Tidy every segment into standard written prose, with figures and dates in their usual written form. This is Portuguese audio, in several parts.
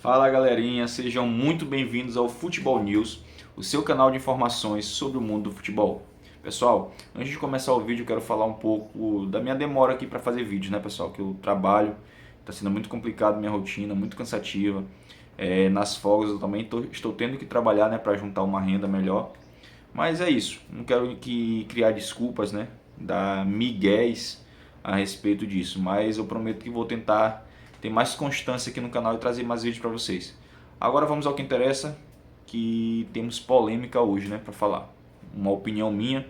Fala galerinha, sejam muito bem-vindos ao Futebol News, o seu canal de informações sobre o mundo do futebol. Pessoal, antes de começar o vídeo, eu quero falar um pouco da minha demora aqui para fazer vídeos, né, pessoal? Que eu trabalho, está sendo muito complicado minha rotina, muito cansativa. Nas folgas eu também estou tendo que trabalhar, né, para juntar uma renda melhor. Mas é isso, não quero criar desculpas, né, dar migués a respeito disso, mas eu prometo que vou tentar ter mais constância aqui no canal e trazer mais vídeos para vocês. Agora vamos ao que interessa, que temos polêmica hoje, né, para falar. Uma opinião minha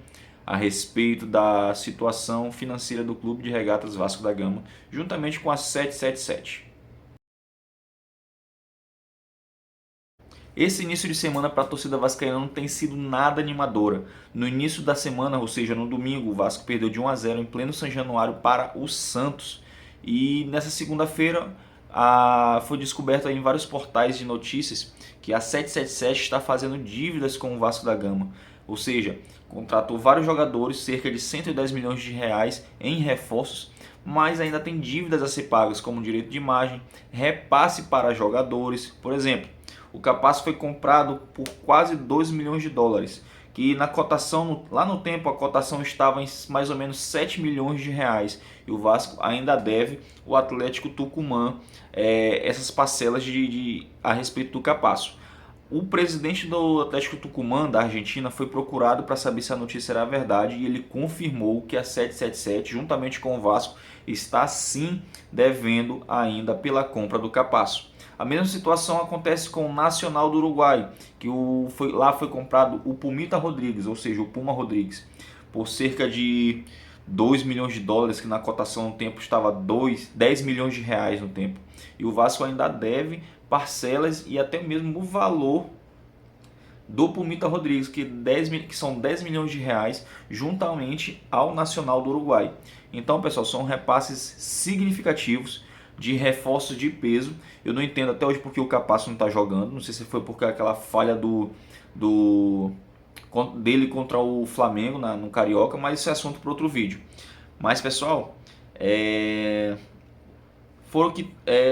a respeito da situação financeira do Clube de Regatas Vasco da Gama, juntamente com a 777. Esse início de semana para a torcida vascaína não tem sido nada animadora. No início da semana, ou seja, no domingo, o Vasco perdeu de 1-0 em pleno São Januário para o Santos. E nessa segunda-feira foi descoberto em vários portais de notícias que a 777 está fazendo dívidas com o Vasco da Gama. Ou seja, contratou vários jogadores, cerca de 110 milhões de reais em reforços, mas ainda tem dívidas a ser pagas, como direito de imagem, repasse para jogadores. Por exemplo, o Capasso foi comprado por quase 2 milhões de dólares, que na cotação, lá no tempo, a cotação estava em mais ou menos 7 milhões de reais. E o Vasco ainda deve o Atlético Tucumã essas parcelas a respeito do Capasso. O presidente do Atlético Tucumã, da Argentina, foi procurado para saber se a notícia era verdade e ele confirmou que a 777, juntamente com o Vasco, está sim devendo ainda pela compra do Capasso. A mesma situação acontece com o Nacional do Uruguai, que lá foi comprado o Pumita Rodrigues, ou seja, o Puma Rodrigues, por cerca de 2 milhões de dólares, que na cotação no tempo estava 10 milhões de reais no tempo. E o Vasco ainda deve parcelas e até mesmo o valor do Pumita Rodrigues, que são 10 milhões de reais, juntamente ao Nacional do Uruguai. Então, pessoal, são repasses significativos de reforços de peso. Eu não entendo até hoje porque o Capasso não está jogando. Não sei se foi porque aquela falha dele contra o Flamengo no Carioca, mas isso é assunto para outro vídeo. Mas, pessoal,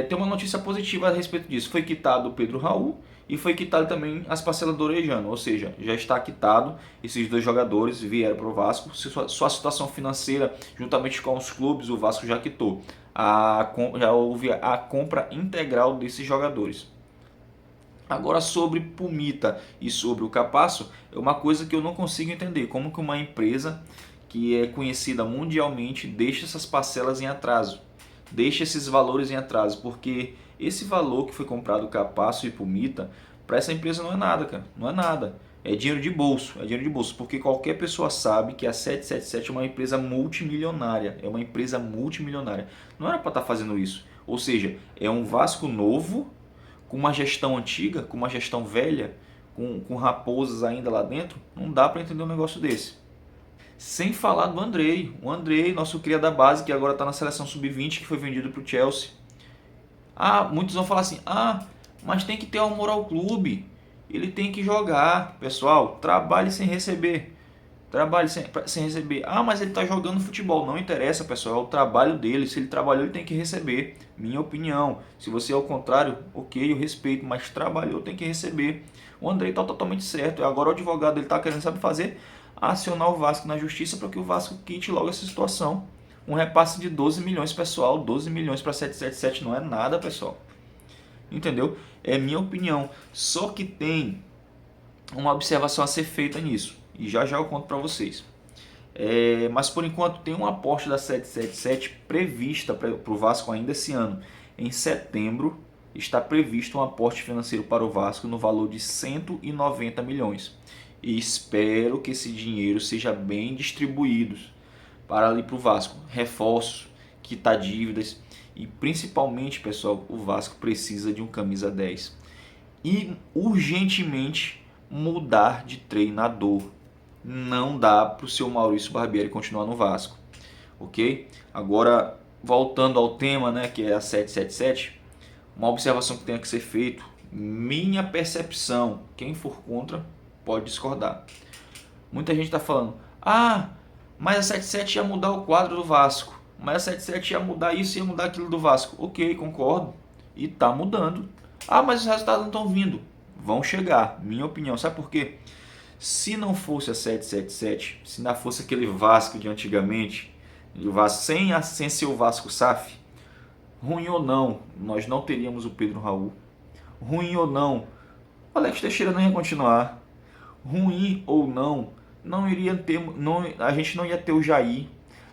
tem uma notícia positiva a respeito disso. Foi quitado o Pedro Raul e foi quitado também as parcelas do Orejano, ou seja, já está quitado. Esses dois jogadores vieram para o Vasco. Sua situação financeira, juntamente com os clubes, o Vasco já quitou. Já houve a compra integral desses jogadores. Agora, sobre Pumita e sobre o Capasso, é uma coisa que eu não consigo entender. Como que uma empresa que é conhecida mundialmente deixa essas parcelas em atraso? Deixa esses valores em atraso, porque esse valor que foi comprado Capasso e Pumita, para essa empresa não é nada, cara, não é nada. É dinheiro de bolso, porque qualquer pessoa sabe que a 777 é uma empresa multimilionária, Não era para estar fazendo isso. Ou seja, é um Vasco novo, com uma gestão antiga, com uma gestão velha, com raposas ainda lá dentro. Não dá para entender um negócio desse. Sem falar do Andrei. O Andrei, nosso cria da base, que agora está na seleção sub-20, que foi vendido para o Chelsea. Muitos vão falar assim, mas tem que ter amor ao clube. Ele tem que jogar. Pessoal, trabalhe sem receber. Trabalhe sem receber. Mas ele está jogando futebol. Não interessa, pessoal. É o trabalho dele. Se ele trabalhou, ele tem que receber. Minha opinião. Se você é o contrário, ok, eu respeito. Mas trabalhou, tem que receber. O Andrei está totalmente certo. Agora o advogado ele está querendo, sabe fazer? Acionar o Vasco na justiça para que o Vasco quite logo essa situação. Um repasse de 12 milhões, pessoal. 12 milhões para 777 não é nada, pessoal. Entendeu? É minha opinião. Só que tem uma observação a ser feita nisso. E já eu conto para vocês. Mas por enquanto tem um aporte da 777 prevista para o Vasco ainda esse ano. Em setembro está previsto um aporte financeiro para o Vasco no valor de 190 milhões. E espero que esse dinheiro seja bem distribuído para ali para o Vasco. Reforços, quitar dívidas e principalmente, pessoal, o Vasco precisa de um camisa 10. E urgentemente mudar de treinador. Não dá para o seu Maurício Barbieri continuar no Vasco, ok? Agora, voltando ao tema, né, que é a 777, uma observação que tem que ser feita, minha percepção, quem for contra pode discordar. Muita gente está falando, mas a 77 ia mudar o quadro do Vasco, mas a 77 ia mudar isso, ia mudar aquilo do Vasco. Ok, concordo, e está mudando. Ah, mas os resultados não estão vindo. Vão chegar, minha opinião. Sabe por quê? Se não fosse a 777, se não fosse aquele Vasco de antigamente, o Vasco sem ser o Vasco SAF, ruim ou não, nós não teríamos o Pedro Raul. Ruim ou não, o Alex Teixeira não ia continuar. Ruim ou não, não iria ter, não, a gente não ia ter o Jair,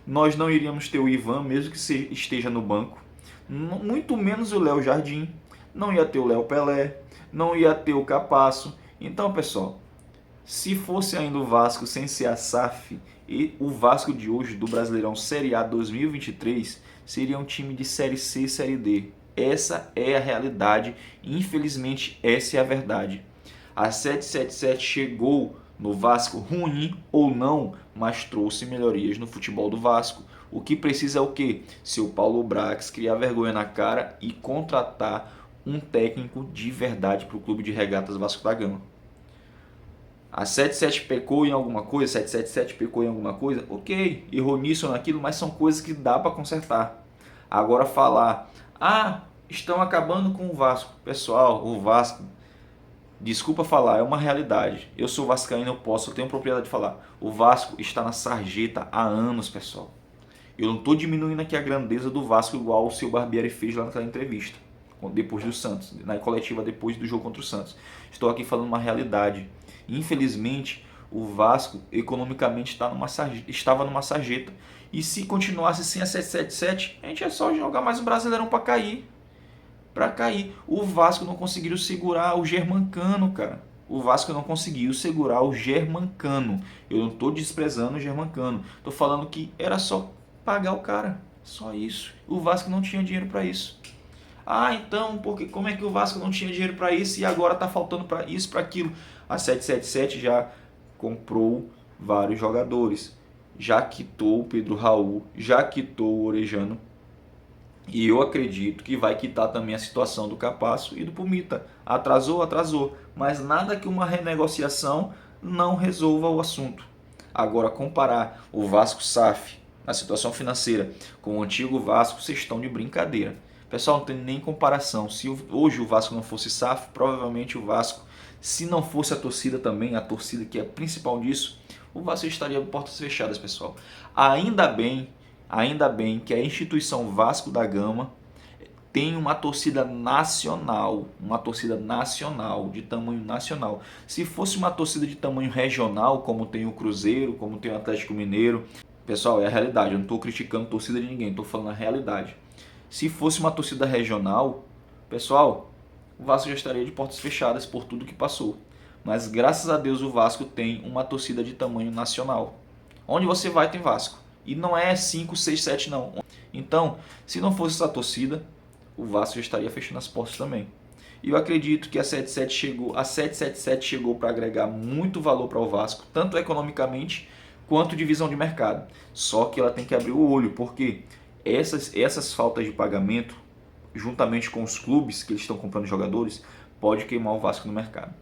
nós não iríamos ter o Ivan, mesmo que esteja no banco, muito menos o Léo Jardim, não ia ter o Léo Pelé, não ia ter o Capasso. Então, pessoal, se fosse ainda o Vasco sem ser a SAF, e o Vasco de hoje do Brasileirão Série A 2023 seria um time de Série C e Série D. Essa é a realidade, infelizmente essa é a verdade. A 777 chegou no Vasco ruim ou não, mas trouxe melhorias no futebol do Vasco. O que precisa é o quê? Seu Paulo Brax criar vergonha na cara e contratar um técnico de verdade para o Clube de Regatas Vasco da Gama. A 77 pecou em alguma coisa, 777 pecou em alguma coisa, ok, errou nisso ou naquilo, mas são coisas que dá para consertar. Agora falar, estão acabando com o Vasco. Pessoal, o Vasco, desculpa falar, é uma realidade. Eu sou vascaíno, eu tenho propriedade de falar. O Vasco está na sarjeta há anos, pessoal. Eu não estou diminuindo aqui a grandeza do Vasco igual o seu Barbieri fez lá naquela entrevista, depois do Santos, na coletiva depois do jogo contra o Santos. Estou aqui falando uma realidade. Infelizmente, o Vasco economicamente estava numa sarjeta. E se continuasse sem a 777, a gente é só jogar mais um Brasileirão para cair. O Vasco não conseguiu segurar o Germancano, cara. O Vasco não conseguiu segurar o Germancano. Eu não estou desprezando o Germancano. Estou falando que era só pagar o cara. Só isso. O Vasco não tinha dinheiro para isso. Então, como é que o Vasco não tinha dinheiro para isso e agora está faltando para isso, para aquilo? A 777 já comprou vários jogadores. Já quitou o Pedro Raul, já quitou o Orejano. E eu acredito que vai quitar também a situação do Capasso e do Pumita. Atrasou, mas nada que uma renegociação não resolva o assunto. Agora, comparar o Vasco SAF, a situação financeira, com o antigo Vasco, vocês estão de brincadeira. Pessoal, não tem nem comparação. Se hoje o Vasco não fosse SAF, provavelmente o Vasco, se não fosse a torcida também, a torcida que é principal disso, o Vasco estaria de portas fechadas, pessoal. Ainda bem que a instituição Vasco da Gama tem uma torcida nacional, de tamanho nacional. Se fosse uma torcida de tamanho regional, como tem o Cruzeiro, como tem o Atlético Mineiro, pessoal, é a realidade, eu não estou criticando a torcida de ninguém, estou falando a realidade. Se fosse uma torcida regional, pessoal, o Vasco já estaria de portas fechadas por tudo que passou. Mas graças a Deus o Vasco tem uma torcida de tamanho nacional. Onde você vai tem Vasco. E não é 5, 6, 7 não. Então, se não fosse essa torcida, o Vasco já estaria fechando as portas também. E eu acredito que a 777 chegou para agregar muito valor para o Vasco, tanto economicamente quanto de visão de mercado. Só que ela tem que abrir o olho, porque essas faltas de pagamento, juntamente com os clubes que eles estão comprando jogadores, pode queimar o Vasco no mercado.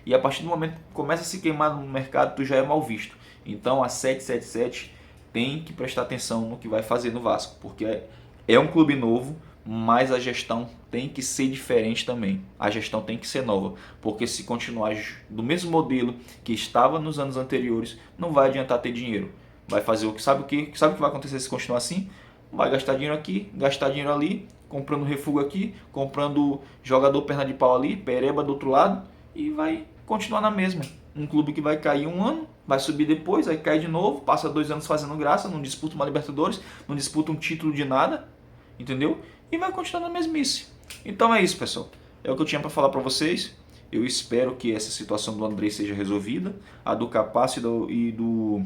E a partir do momento que começa a se queimar no mercado, tu já é mal visto. Então a 777 tem que prestar atenção no que vai fazer no Vasco, porque é um clube novo, mas a gestão tem que ser diferente também. A gestão tem que ser nova, porque se continuar do mesmo modelo que estava nos anos anteriores, não vai adiantar ter dinheiro. Vai fazer o que sabe o que vai acontecer se continuar assim? Vai gastar dinheiro aqui, gastar dinheiro ali, comprando refúgio aqui, comprando jogador perna de pau ali, pereba do outro lado, e vai continuar na mesma. Um clube que vai cair um ano, vai subir depois, aí cai de novo, passa 2 anos fazendo graça, não disputa uma Libertadores, não disputa um título de nada, entendeu? E vai continuar na mesmice. Então é isso, pessoal. É o que eu tinha para falar para vocês. Eu espero que essa situação do André seja resolvida, a do Capasso e do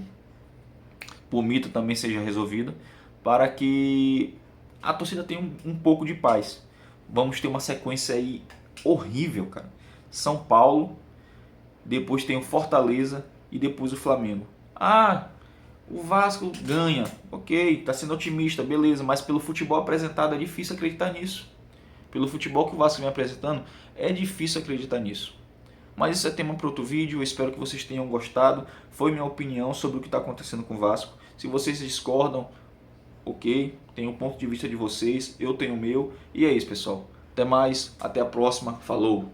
Pumita também seja resolvida, para que a torcida tenha um pouco de paz. Vamos ter uma sequência aí horrível, cara. São Paulo, depois tem o Fortaleza e depois o Flamengo. O Vasco ganha, ok, tá sendo otimista, beleza, mas pelo futebol apresentado é difícil acreditar nisso. Pelo futebol que o Vasco vem apresentando, é difícil acreditar nisso. Mas isso é tema para outro vídeo, eu espero que vocês tenham gostado. Foi minha opinião sobre o que está acontecendo com o Vasco. Se vocês discordam, ok, tem o ponto de vista de vocês, eu tenho o meu. E é isso, pessoal. Até mais, até a próxima, falou!